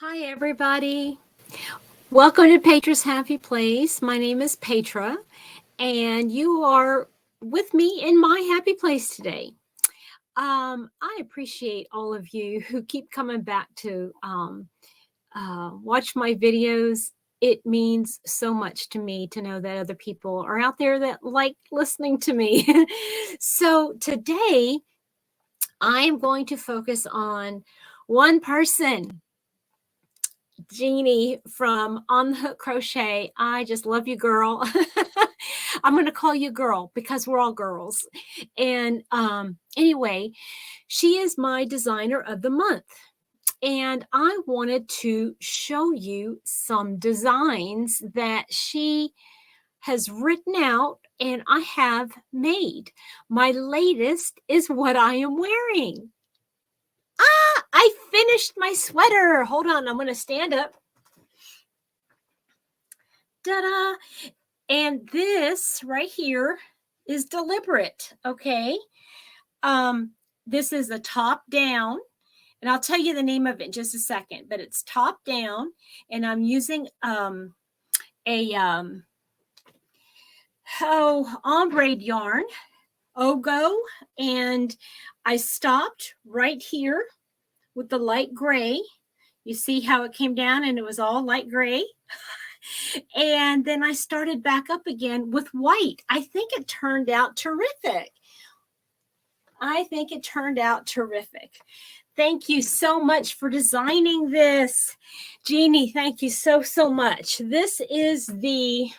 Hi, everybody. Welcome to Petra's Happy Place. My name is Petra, and you are with me in my happy place today. I appreciate all of you who keep coming back to watch my videos. It means so much to me to know that other people are out there that like listening to me. So today, I am going to focus on one person. Jeannie from On the Hook Crochet. I just love you, girl. I'm going to call you girl because we're all girls. And anyway, she is my designer of the month. And I wanted to show you some designs that she has written out and I have made. My latest is what I am wearing. I finished my sweater. Hold on, I'm going to stand up. Ta-da! And this right here is deliberate, okay? This is a top down, and I'll tell you the name of it in just a second, but it's top down, and I'm using ombre yarn, Ogo, and I stopped right here with the light gray. You see how it came down and it was all light gray? And then I started back up again with white. I think it turned out terrific. Thank you so much for designing this. Jeannie, thank you so, so much. This is the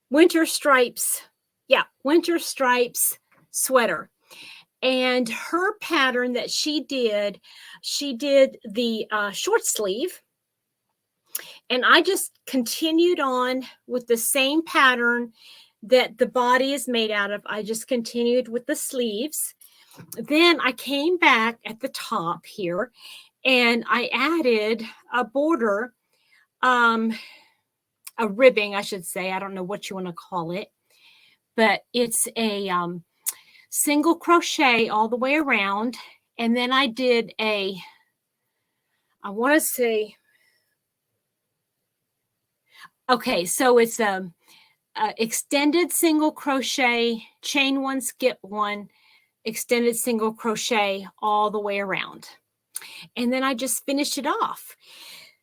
Winter Stripes. Yeah, Winter Stripes sweater. And her pattern that she did the short sleeve. And I just continued on with the same pattern that the body is made out of. I just continued with the sleeves. Then I came back at the top here and I added a border, a ribbing, I should say. I don't know what you want to call it, but it's a single crochet all the way around. And then I did I want to say, okay, so it's a extended single crochet, chain one, skip one, extended single crochet all the way around. And then I just finished it off.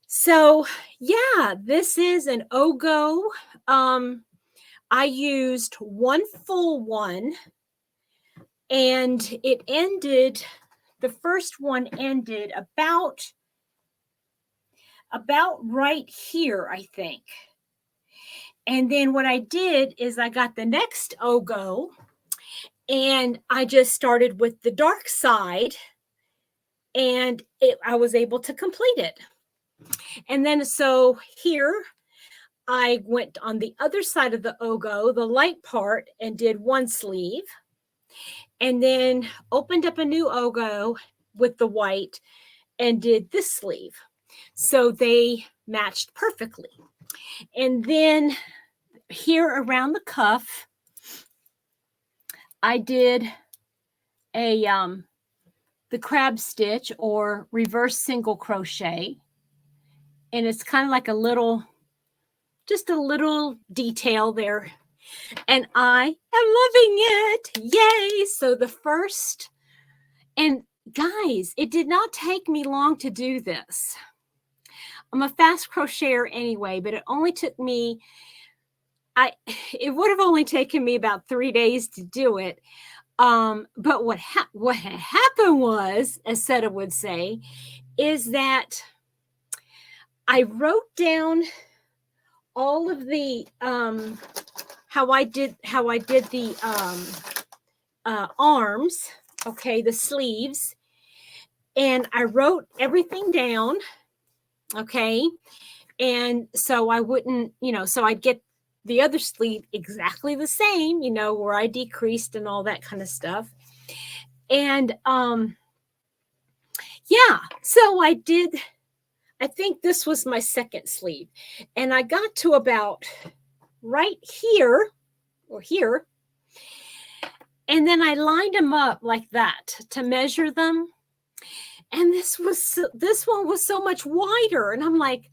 So yeah, this is an Ogo. I used one full one and it ended, the first one ended about right here, I think. And then what I did is I got the next Ogo and I just started with the dark side and I was able to complete it. And then so here I went on the other side of the Ogo, the light part, and did one sleeve. And then opened up a new Ogo with the white and did this sleeve. So they matched perfectly. And then here around the cuff, I did the crab stitch or reverse single crochet. And it's kind of like just a little detail there. And I am loving it. Yay. So the first, and guys, it did not take me long to do this. I'm a fast crocheter anyway, but it only took me, it would have only taken me about 3 days to do it. But what had happened was, as Seta would say, is that I wrote down all of the how I did the arms, okay, the sleeves, and I wrote everything down, okay, and so I wouldn't, so I'd get the other sleeve exactly the same, where I decreased and all that kind of stuff. And yeah, so I think this was my second sleeve, and I got to about right here or here, And then I lined them up like that to measure them. And this one was so much wider. And I'm like,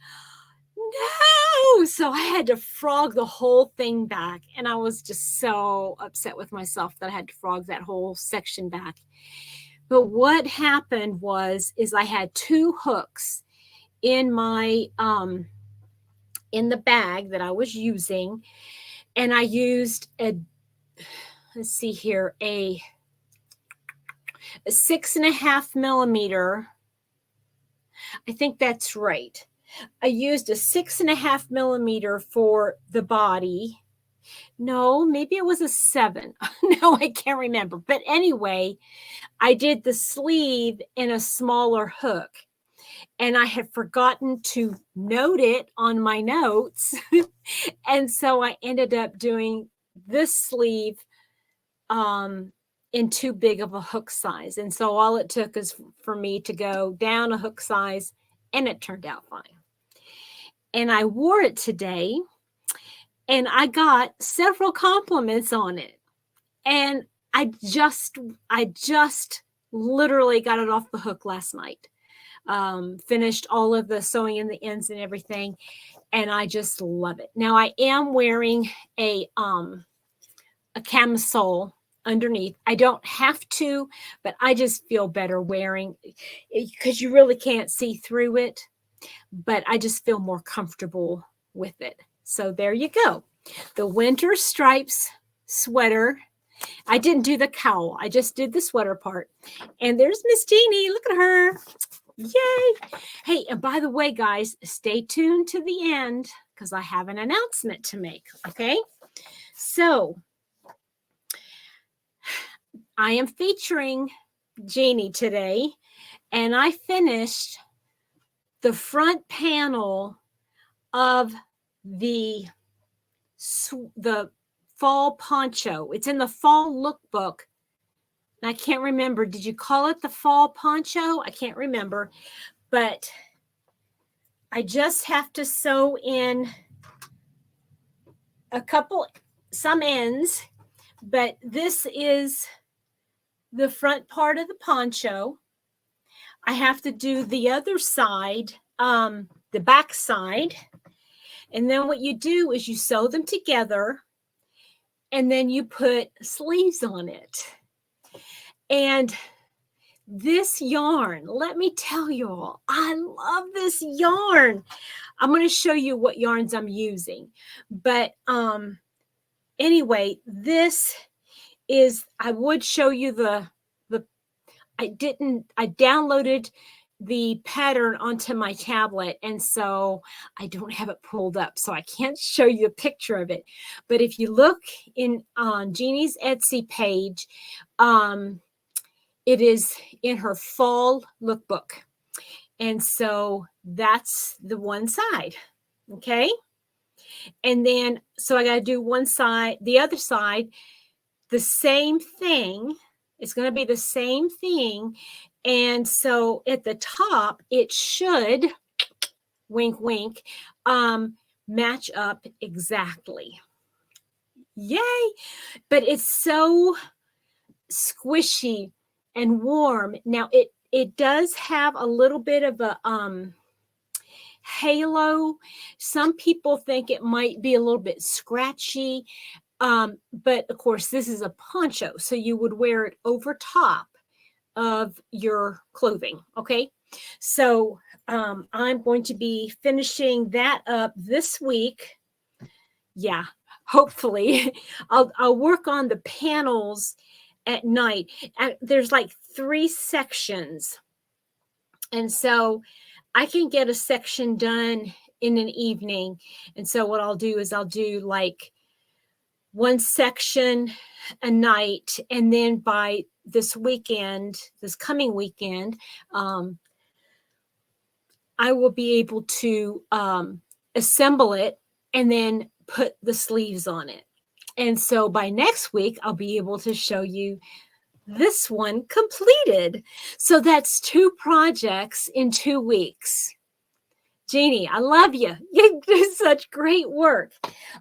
no. So I had to frog the whole thing back. And I was just so upset with myself that I had to frog that whole section back. But what happened is I had 2 hooks in my, in the bag that I was using. And I used let's see here, a 6.5 millimeter. I think that's right. I used a 6.5 millimeter for the body. No, maybe it was a 7. No, I can't remember. But anyway, I did the sleeve in a smaller hook. And I had forgotten to note it on my notes. And so I ended up doing this sleeve in too big of a hook size. And so all it took is for me to go down a hook size, and it turned out fine. And I wore it today, and I got several compliments on it. And I just literally got it off the hook last night. Finished all of the sewing in the ends and everything, and I just love it. Now I am wearing a camisole underneath. I don't have to, but I just feel better wearing it because you really can't see through it, but I just feel more comfortable with it. So there you go. The winter stripes sweater. I didn't do the cowl. I just did the sweater part. And there's Miss Jeannie. Look at her. Yay. Hey, and by the way, guys, stay tuned to the end because I have an announcement to make. Okay. So I am featuring Jeannie today, and I finished the front panel of the fall poncho. It's in the fall lookbook. I can't remember. Did you call it the fall poncho? I can't remember, but I just have to sew in some ends, but this is the front part of the poncho. I have to do the other side, the back side. And then what you do is you sew them together, and then you put sleeves on it. And this yarn, let me tell you all, I love this yarn. I'm going to show you what yarns I'm using. But anyway, this is, I would show you I downloaded the pattern onto my tablet, and so I don't have it pulled up, so I can't show you a picture of it. But if you look on Jeannie's Etsy page, it is in her fall lookbook. And so that's the one side. Okay. And then, so I got to do one side, the other side, the same thing. It's going to be the same thing. And so at the top, it should, wink, wink, match up exactly. Yay. But it's so squishy and warm. Now it does have a little bit of a halo. Some people think it might be a little bit scratchy. But of course, this is a poncho, so you would wear it over top of your clothing. Okay. So I'm going to be finishing that up this week. Yeah, hopefully. I'll work on the panels at night. There's like 3 sections. And so I can get a section done in an evening. And so what I'll do is I'll do like one section a night. And then by this coming weekend, I will be able to assemble it and then put the sleeves on it. And so by next week, I'll be able to show you this one completed. So that's 2 projects in 2 weeks. Jeannie, I love you. You do such great work.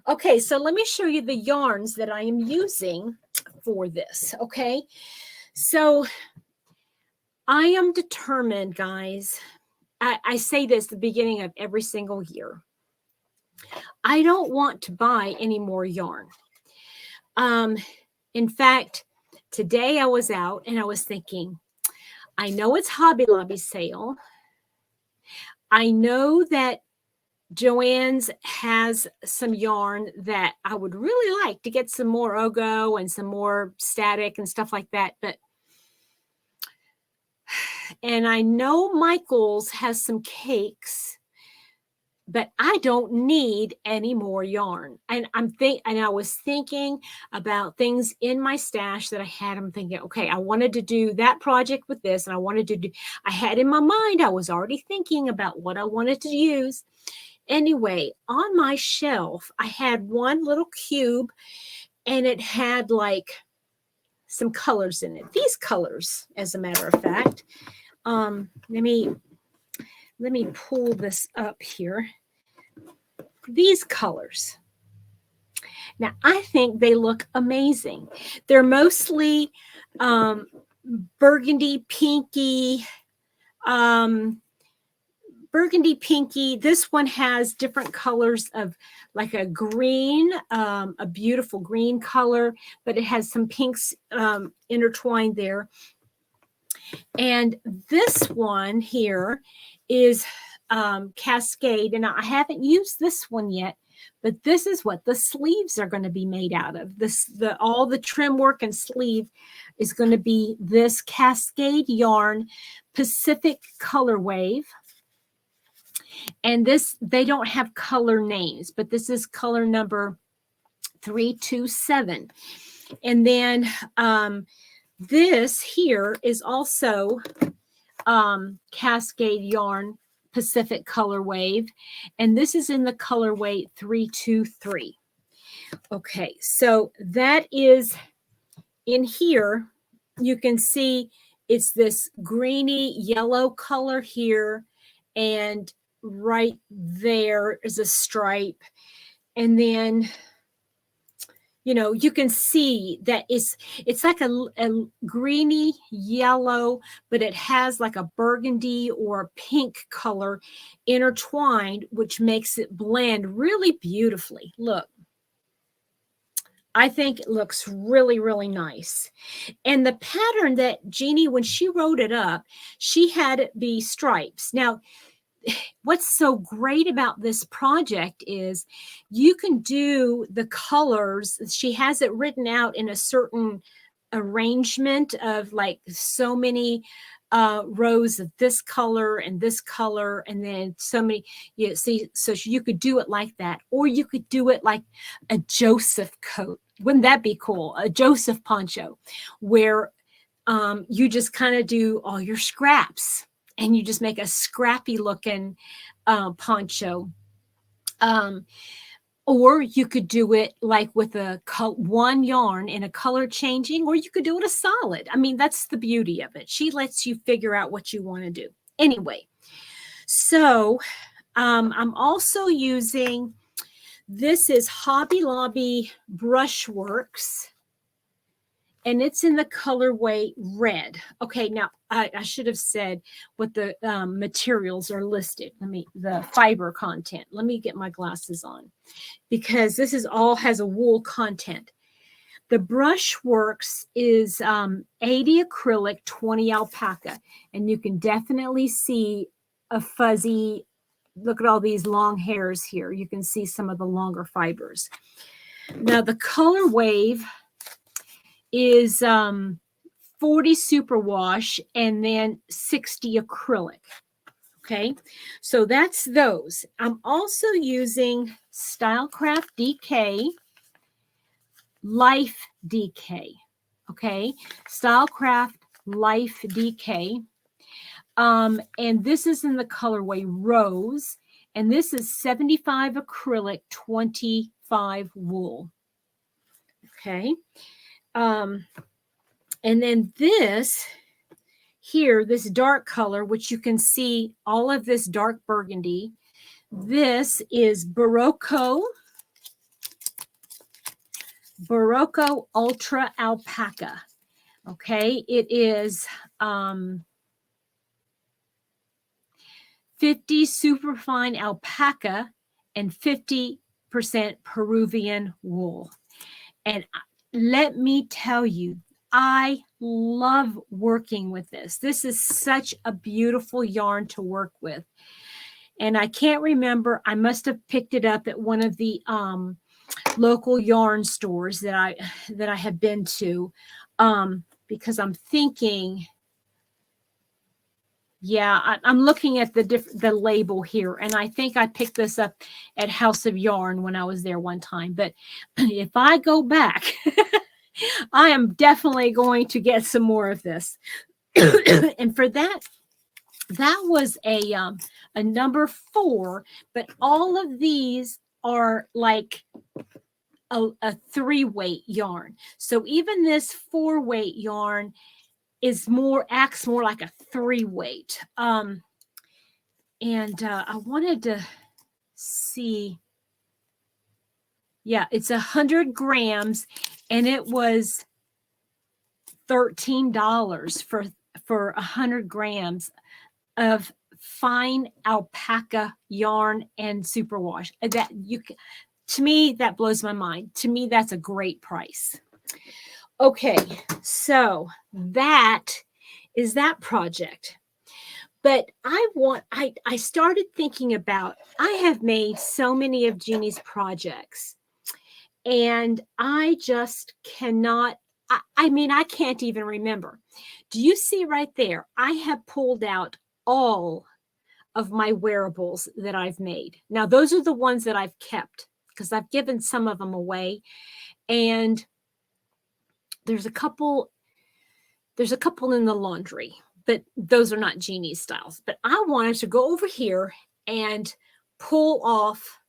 Okay, so let me show you the yarns that I am using for this. Okay, so I am determined, guys. I say this at the beginning of every single year. I don't want to buy any more yarn. In fact, today I was out and I was thinking, I know it's Hobby Lobby sale. I know that Joann's has some yarn that I would really like to get some more Ogo and some more static and stuff like that. And I know Michael's has some cakes, but I don't need any more yarn. And I was thinking about things in my stash that I had. I'm thinking, okay, I wanted to do that project with this, and I had in my mind, I was already thinking about what I wanted to use. Anyway, on my shelf, I had one little cube, and it had like some colors in it. These colors, as a matter of fact. Let me pull this up here. These colors. Now, I think they look amazing. They're mostly burgundy pinky. Burgundy pinky. This one has different colors of like a green, a beautiful green color, but it has some pinks intertwined there. And this one here is Cascade. And I haven't used this one yet, but this is what the sleeves are going to be made out of. All the trim work and sleeve is going to be this Cascade yarn Pacific Color Wave. And this, they don't have color names, but this is color number 327. And then this here is also Cascade yarn Pacific Color Wave. And this is in the colorway 323. Okay, so that is in here. You can see it's this greeny yellow color here, and right there is a stripe. And then, you know, you can see that it's like a greeny yellow, but it has like a burgundy or a pink color intertwined, which makes it blend really beautifully. Look, I think it looks really, really nice. And the pattern that Jeannie, when she wrote it up, she had it be stripes. Now, what's so great about this project is you can do the colors. She has it written out in a certain arrangement of like so many rows of this color, and then so many, you see, so you could do it like that, or you could do it like a Joseph coat. Wouldn't that be cool? A Joseph poncho, where you just kind of do all your scraps, and you just make a scrappy looking poncho. Or you could do it like with one yarn in a color changing, or you could do it a solid. I mean, that's the beauty of it. She lets you figure out what you want to do. Anyway, so I'm also using, this is Hobby Lobby Brushworks, and it's in the colorway red. Okay, now I should have said what the materials are listed. The fiber content. Let me get my glasses on, because this is all has a wool content. The Brushworks is 80 acrylic, 20 alpaca, and you can definitely see a fuzzy. Look at all these long hairs here. You can see some of the longer fibers. Now the color wave is 40 superwash and then 60 acrylic. Okay, so that's those. I'm also using Stylecraft DK, Life DK. Okay, Stylecraft Life DK. And this is in the colorway Rose, and this is 75 acrylic, 25 wool. Okay. And then this here, this dark color, which you can see all of this dark burgundy, This is Barocco Ultra Alpaca. Okay, it is 50 superfine alpaca and 50% Peruvian wool. And let me tell you, I love working with this. This is such a beautiful yarn to work with. And I can't remember, I must have picked it up at one of the local yarn stores that I have been to, because I'm thinking, yeah, I'm looking at the label here, and I think I picked this up at House of Yarn when I was there one time. But if I go back, I am definitely going to get some more of this. And for that was a number 4, but all of these are like a 3-weight yarn. So even this 4-weight yarn acts more like a 3-weight. And I wanted to see. Yeah, it's 100 grams, and it was $13 for 100 grams of fine alpaca yarn and superwash. To me, that blows my mind. To me, that's a great price. Okay, so that is that project. But I started thinking about, I have made so many of Jeannie's projects, and I just cannot, I mean, I can't even remember. Do you see right there? I have pulled out all of my wearables that I've made. Now, those are the ones that I've kept because I've given some of them away. And there's a couple in the laundry, but those are not Jeannie's styles. But I wanted to go over here and pull off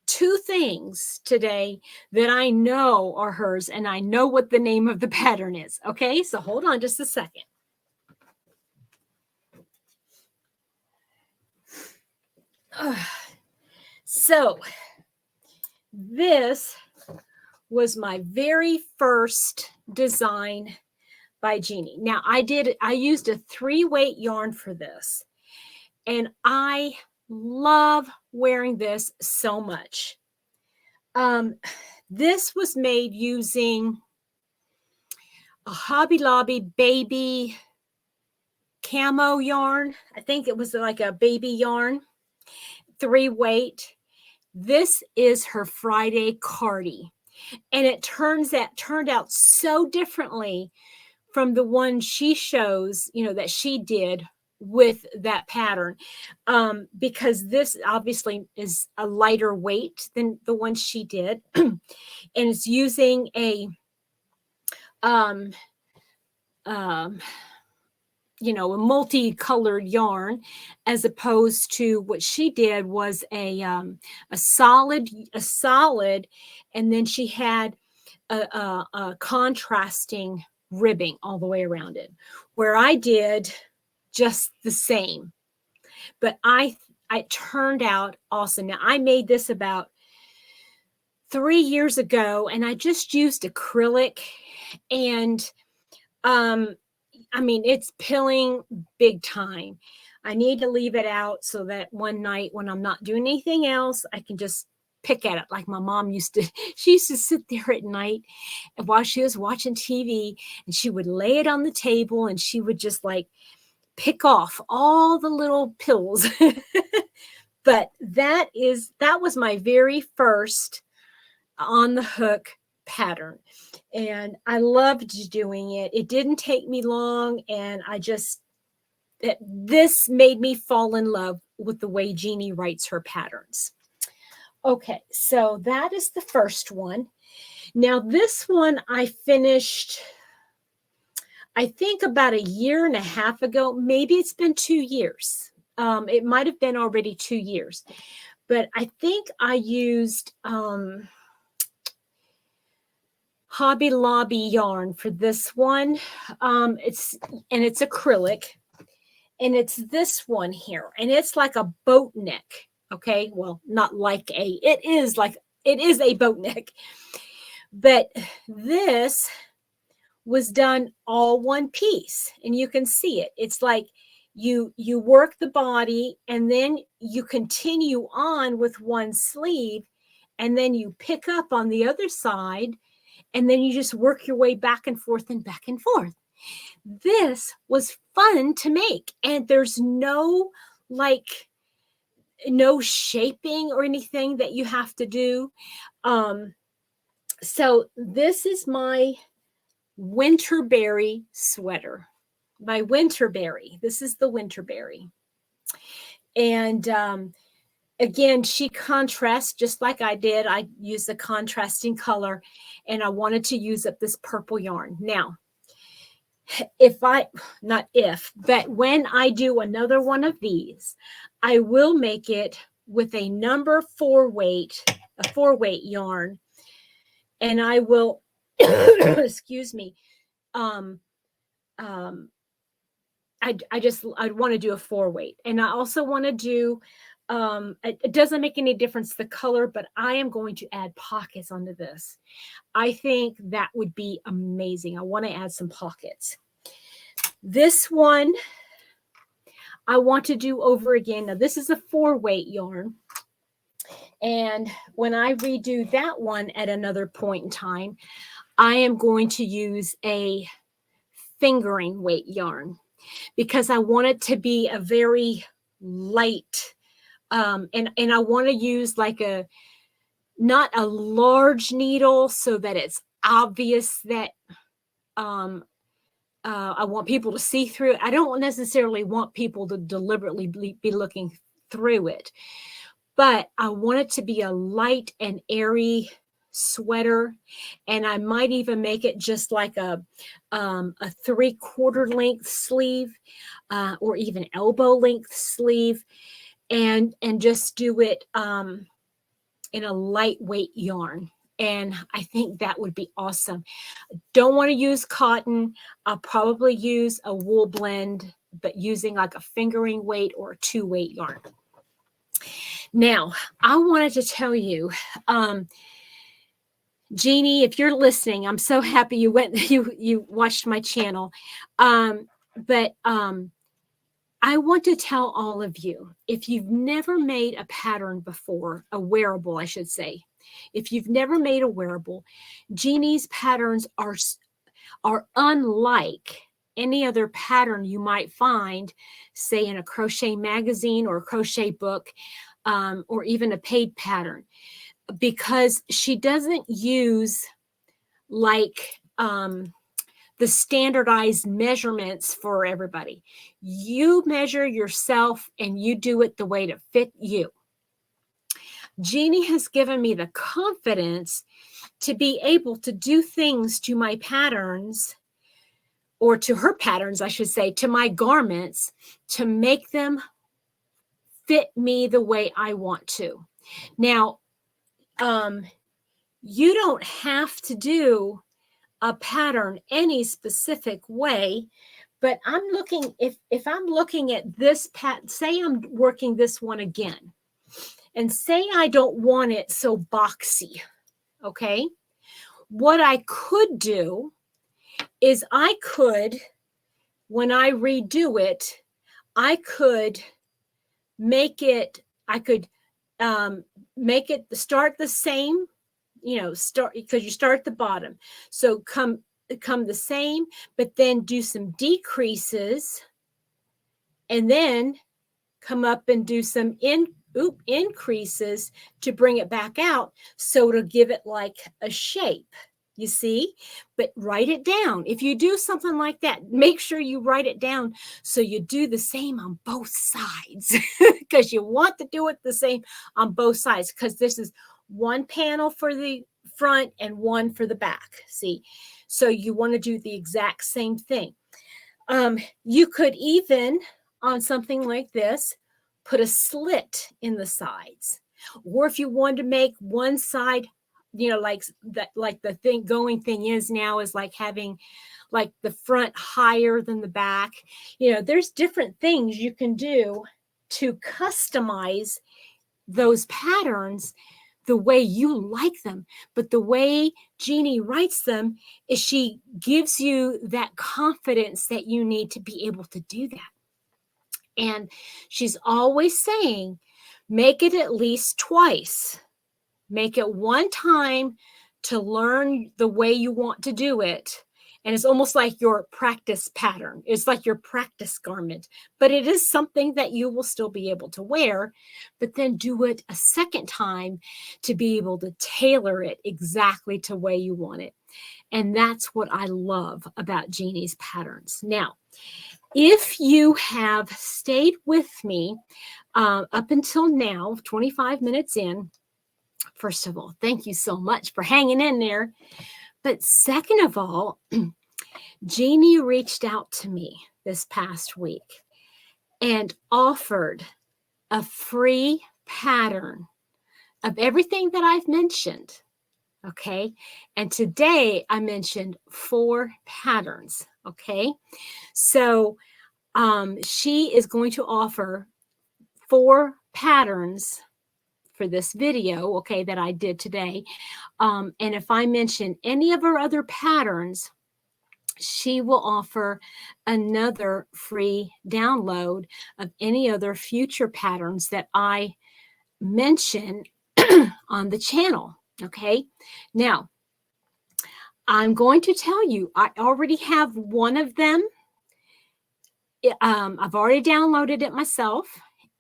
2 things today that I know are hers, and I know what the name of the pattern is. Okay, so hold on just a second. So this was my very first design by Jeannie. Now I used a 3-weight yarn for this, and I love wearing this so much. This was made using a Hobby Lobby baby camo yarn. I think it was like a baby yarn, 3-weight. This is her Friday Cardi, and it turned out so differently from the one she shows, that she did with that pattern, because this obviously is a lighter weight than the one she did, and it's using a a multicolored yarn, as opposed to what she did was a solid, and then she had a contrasting ribbing all the way around it, where I did just the same. But it turned out awesome. Now, I made this about 3 years ago, and I just used acrylic, and I mean, it's pilling big time. I need to leave it out so that one night when I'm not doing anything else, I can just pick at it like my mom used to. She used to sit there at night while she was watching TV, and she would lay it on the table, and she would just like pick off all the little pills. But that was my very first on the hook pattern, and I loved doing it. It didn't take me long, and this made me fall in love with the way Jeannie writes her patterns. Okay, so that is the first one. Now, this one I finished, I think, about 1.5 years ago. Maybe it's been 2 years. It might have been already 2 years, but I think I used Hobby Lobby yarn for this one. It's acrylic, and it's this one here, and it's like a boat neck Okay, well, not like it is a boat neck, but this was done all one piece, and you can see it. It's like you work the body, and then you continue on with one sleeve, and then you pick up on the other side, and then you just work your way back and forth and back and forth. This was fun to make, and there's no shaping or anything that you have to do. So this is my Winterberry sweater. My Winterberry. This is the Winterberry. And again, she contrasts just like I did. I used the contrasting color, and I wanted to use up this purple yarn. Now, but when I do another one of these, I will make it with a number 4 weight, a 4 weight yarn, and I will, excuse me, I want to do a 4 weight, and I also want to do, it doesn't make any difference the color, but I am going to add pockets onto this. I think that would be amazing. I want to add some pockets. This one I want to do over again. Now this is a 4 weight yarn. And when I redo that one at another point in time, I am going to use a fingering weight yarn because I want it to be a very light, and I want to use like not a large needle so that it's obvious that I want people to see through it. I don't necessarily want people to deliberately be looking through it, but I want it to be a light and airy sweater, and I might even make it just like a 3/4 length sleeve, or even elbow length sleeve, and just do it in a lightweight yarn. And I think that would be awesome. Don't want to use cotton. I'll probably use a wool blend, but using like a fingering weight or a 2 weight yarn. Now, I wanted to tell you, Jeannie, if you're listening, I'm so happy you watched my channel. But I want to tell all of you, if you've never made a pattern before, a wearable, I should say, if you've never made a wearable, Jeannie's patterns are unlike any other pattern you might find, say in a crochet magazine or a crochet book, or even a paid pattern, because she doesn't use like the standardized measurements for everybody. You measure yourself and you do it the way to fit you. Jeannie has given me the confidence to be able to do things to my patterns, or to her patterns, I should say, to my garments, to make them fit me the way I want to. Now, you don't have to do a pattern any specific way, but I'm looking, if I'm looking at this pattern, say I'm working this one again, and say I don't want it so boxy, okay? What I could do is I could, when I redo it, I could make it, make it start the same, start, because you start at the bottom. So come the same, but then do some decreases, and then come up and do some increases to bring it back out, so it'll give it like a shape, you see. But write it down. If you do something like that, make sure you write it down so you do the same on both sides, because you want to do it the same on both sides, because this is one panel for the front and one for the back, see. So you want to do the exact same thing. You could even, on something like this, put a slit in the sides. Or if you wanted to make one side, like that, like the going thing is now is like having like the front higher than the back. There's different things you can do to customize those patterns the way you like them. But the way Jeannie writes them is she gives you that confidence that you need to be able to do that. And she's always saying, make it at least twice. Make it one time to learn the way you want to do it. And it's almost like your practice pattern. It's like your practice garment, but it is something that you will still be able to wear, but then do it a second time to be able to tailor it exactly to the way you want it. And that's what I love about Jeannie's patterns. Now, if you have stayed with me up until now, 25 minutes in, first of all, thank you so much for hanging in there. But second of all, Jeannie reached out to me this past week and offered a free pattern of everything that I've mentioned. Okay. And today I mentioned 4 patterns. Okay. So she is going to offer 4 patterns for this video, okay, that I did today. And if I mention any of her other patterns, she will offer another free download of any other future patterns that I mention on the channel. Okay. Now, I'm going to tell you, I already have one of them. I've already downloaded it myself,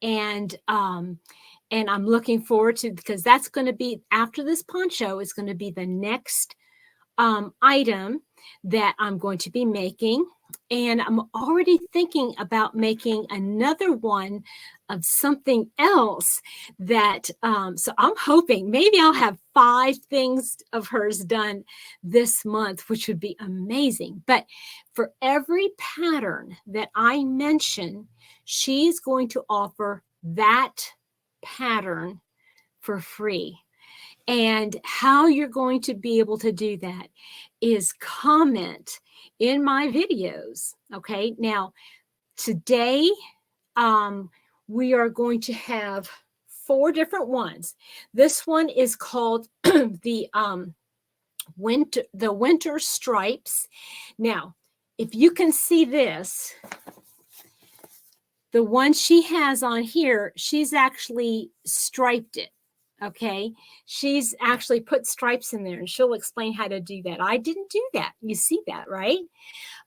and I'm looking forward to, because that's going to be, after this poncho, is going to be the next item that I'm going to be making. And I'm already thinking about making another one of something else that, so I'm hoping maybe I'll have 5 things of hers done this month, which would be amazing. But for every pattern that I mention, she's going to offer that pattern for free. And how you're going to be able to do that is comment in my videos. Okay. Now, today, we are going to have 4 different ones. This one is called the winter stripes. Now, if you can see this, the one she has on here, she's actually striped it. Okay, she's actually put stripes in there, and she'll explain how to do that. I didn't do that. You see that, right?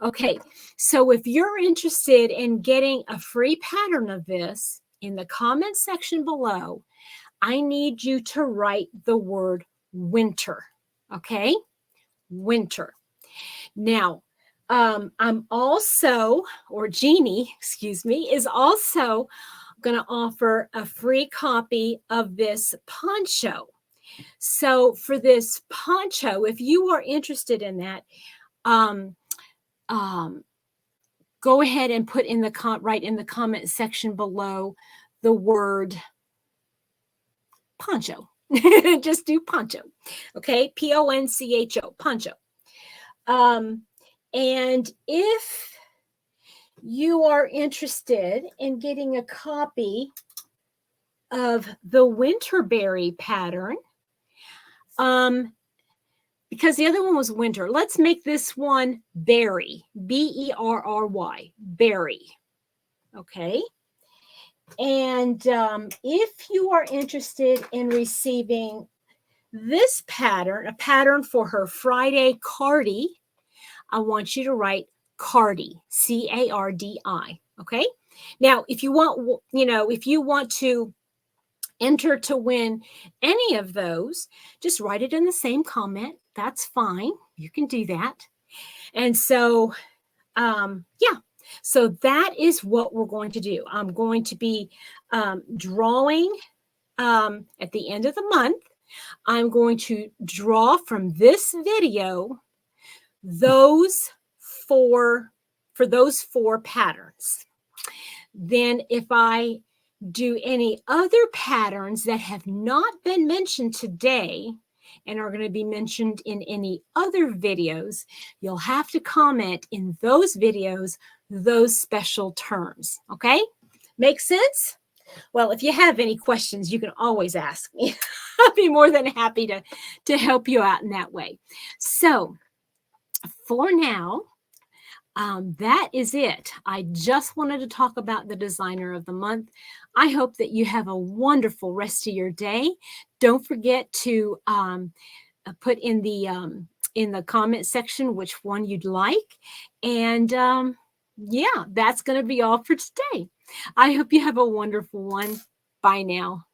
Okay, so if you're interested in getting a free pattern of this, in the comment section below, I need you to write the word winter. Okay, winter. Now, I'm also, or Jeannie, excuse me, is also going to offer a free copy of this poncho. So for this poncho, if you are interested in that, go ahead and put in the right in the comment section below the word poncho. Just do poncho. Okay, Poncho, poncho. And if you are interested in getting a copy of the Winterberry pattern, because the other one was winter, let's make this one berry, Berry, berry. Okay. And if you are interested in receiving this pattern, a pattern for her Friday Cardi, I want you to write Cardi, C-A-R-D-I. Okay. Now, if you want, if you want to enter to win any of those, just write it in the same comment. That's fine. You can do that. And so, yeah. So that is what we're going to do. I'm going to be drawing at the end of the month. I'm going to draw from this video those 4 patterns. Then if I do any other patterns that have not been mentioned today and are going to be mentioned in any other videos, you'll have to comment in those videos those special terms. Okay? Make sense? Well, if you have any questions, you can always ask me. I'll be more than happy to help you out in that way. So for now, that is it. I just wanted to talk about the designer of the month. I hope that you have a wonderful rest of your day. Don't forget to put in the comment section which one you'd like. And yeah, that's going to be all for today. I hope you have a wonderful one. Bye now.